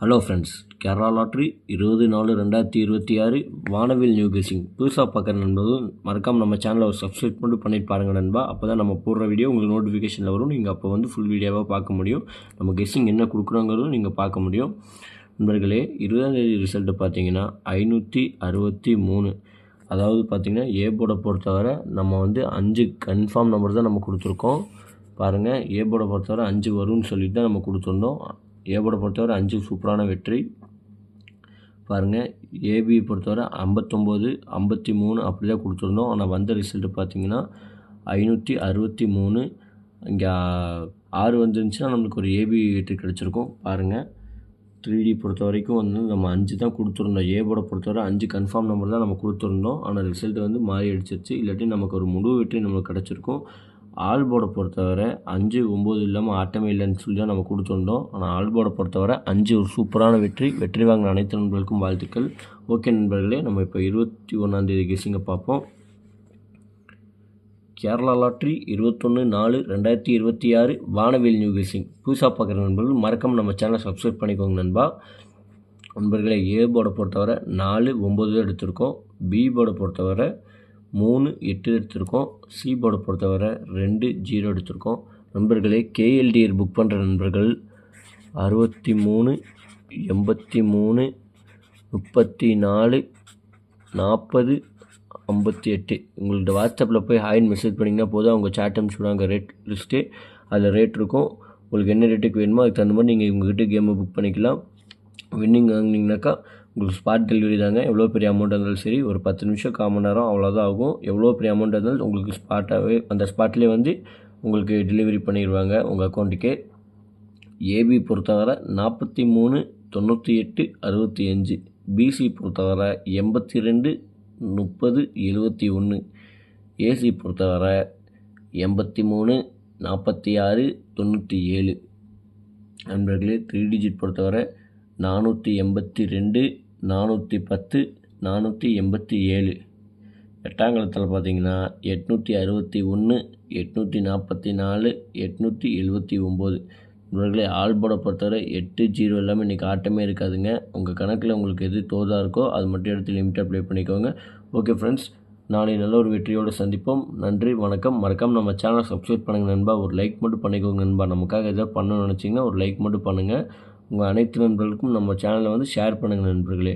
Hello friends, Kerala lottery 20/4/2026 வானவில் new guessing புதுசாக பார்க்குற நண்பர்கள் மறக்காமல் நம்ம சேனலை ஒரு சப்ஸ்கிரைப் பண்ணிட்டு பாருங்கள் நண்பா. அப்போ தான் நம்ம போடுற வீடியோ உங்களுக்கு நோட்டிஃபிகேஷனில் வரும். நீங்கள் அப்போ வந்து ஃபுல் வீடியோவாக பார்க்க முடியும். நம்ம கெஸ்ஸிங் என்ன கொடுக்குறோங்கிறதும் நீங்கள் பார்க்க முடியும். நண்பர்களே, 20ஆம் தேதி ரிசல்ட்டு பார்த்தீங்கன்னா 563. அதாவது பார்த்திங்கன்னா ஏ போர்டை பொறுத்தவரை நம்ம வந்து 5 கன்ஃபார்ம் நம்பர் தான் நம்ம கொடுத்துருக்கோம். பாருங்கள், ஏ போர்டை பொறுத்தவரை 5 வரும்னு சொல்லிட்டு தான் நம்ம கொடுத்துருந்தோம். ஏ போர்டை பொறுத்தவரை 5 சூப்பரான வெற்றி. பாருங்கள், ஏபி பொறுத்தவரை 59, 53 அப்படி தான் கொடுத்துருந்தோம். ஆனால் வந்த ரிசல்ட்டு பார்த்திங்கன்னா 563. இங்கே 6 வந்துருந்துச்சுன்னா நம்மளுக்கு ஒரு ஏபி வெற்றி கிடச்சிருக்கும். பாருங்கள், 3D பொறுத்த வரைக்கும் வந்து நம்ம 5 தான் கொடுத்துருந்தோம். ஏ போர்டை பொறுத்தவரை 5 கன்ஃபார்ம் நம்பர் தான் நம்ம கொடுத்துருந்தோம். ஆனால் ரிசல்ட் வந்து மாறி அடிச்சிருச்சு. இல்லாட்டி நமக்கு ஒரு முழு வெற்றி நம்மளுக்கு கிடச்சிருக்கும். ஆல் போர்டை பொறுத்தவரை 5, 9 இல்லாமல் ஆட்டமே இல்லைன்னு சொல்லி தான் நம்ம கொடுத்துருந்தோம். ஆனால் ஆல் போர்டை பொறுத்தவரை 5 ஒரு சூப்பரான வெற்றி வாங்கின அனைத்து நண்பர்களுக்கும் வாழ்த்துக்கள். ஓகே நண்பர்களே, நம்ம இப்போ 21ஆம் தேதி கெஸ்ஸிங்கை பார்ப்போம். கேரளா லாட்ரி 21/4/2026 வானவில் நியூ கெஸ்ஸிங் புதுசாக பார்க்குற நண்பர்கள் மறக்காமல் நம்ம சேனலை சப்ஸ்கிரைப் பண்ணிக்கோங்க நண்பா. நண்பர்களே, ஏ போர்டை பொறுத்தவரை 4, 9 எடுத்திருக்கோம். பி போர்டை பொறுத்தவரை 3, 8 எடுத்திருக்கோம். சி போர்டை பொறுத்தவரை 2, 0 எடுத்திருக்கோம். நண்பர்களே, கேஎல்டிஆர் புக் பண்ணுற நண்பர்கள் 63, 83, 34, 40, 58 உங்கள்கிட்ட வாட்ஸ்அப்பில் போய் ஹாய்னு மெசேஜ் பண்ணிங்கன்னா போதும். அவங்க சேட் அனுப்பிச்சுடுவாங்க ரேட் லிஸ்ட்டு. அதில் ரேட் இருக்கும். உங்களுக்கு என்ன ரேட்டுக்கு வேணுமோ அதுக்கு தகுந்த மாதிரி நீங்கள் உங்கள்கிட்ட கேமை புக் பண்ணிக்கலாம். வின்னிங் வாங்கினீங்கனாக்கா உங்களுக்கு ஸ்பாட் டெலிவரி தாங்க. எவ்வளோ பெரிய அமௌண்ட் இருந்தாலும் சரி, ஒரு 10 நிமிஷம் 1/4 மணி நேரம் அவ்வளோதான் ஆகும். எவ்வளோ பெரிய அமௌண்ட் இருந்தாலும் உங்களுக்கு ஸ்பாட்டாகவே அந்த ஸ்பாட்லேயே வந்து உங்களுக்கு டெலிவரி பண்ணிடுவாங்க உங்கள் அக்கௌண்ட்டுக்கே. ஏபி பொறுத்தவரை 43, 98, 65. பிசி பொறுத்தவரை 82, 30, 71. ஏசி பொறுத்தவரை 83, 46, 97. நண்பர்களே, 3 டிஜிட் பொறுத்தவரை 482, 410, 487. எட்டாங்கலத்தில் பார்த்தீங்கன்னா 861, 844, 879. இவர்களே, ஆல் போர்டை பொறுத்தவரை 8, 0 எல்லாமே இன்றைக்கி ஆட்டமே இருக்காதுங்க. உங்கள் கணக்கில் உங்களுக்கு எது தோதாக இருக்கோ அது மட்டும் எடுத்து லிமிட்டாக ப்ளே பண்ணிக்கோங்க. ஓகே ஃப்ரெண்ட்ஸ், நாளை நல்ல ஒரு வெற்றியோடு சந்திப்போம். நன்றி, வணக்கம். மறக்காமல் நம்ம சேனலை சப்ஸ்கிரைப் பண்ணுங்கள் நண்பா. ஒரு லைக் மட்டும் பண்ணிக்கோங்க நண்பா. நமக்காக எதாவது பண்ணணும்னு நினச்சிங்கன்னா ஒரு லைக் மட்டும் பண்ணுங்கள். உங்கள் அனைத்து நண்பர்களுக்கும் நம்ம சேனலை வந்து ஷேர் பண்ணுங்கள் நண்பர்களே.